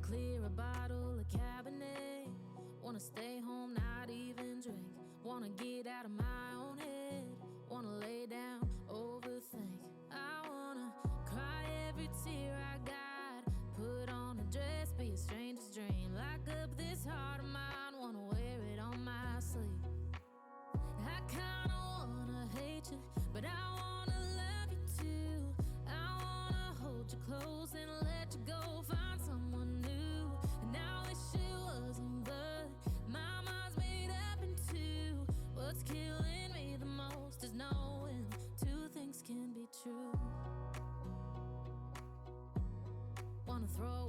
clear a bottle of Cabernet. Wanna stay home, not even drink. Wanna get out of my own head. Wanna lay down, overthink. I wanna cry every tear I got. Put on a dress, be a stranger's dream. Lock up this heart of mine, wanna wear it on my sleeve. I kinda wanna hate you, but I wanna love you too. I wanna hold you close and let you go, find someone new. And I wish it wasn't, but my mind's made up in two. What's killing me the most is knowing two things can be true. Wanna throw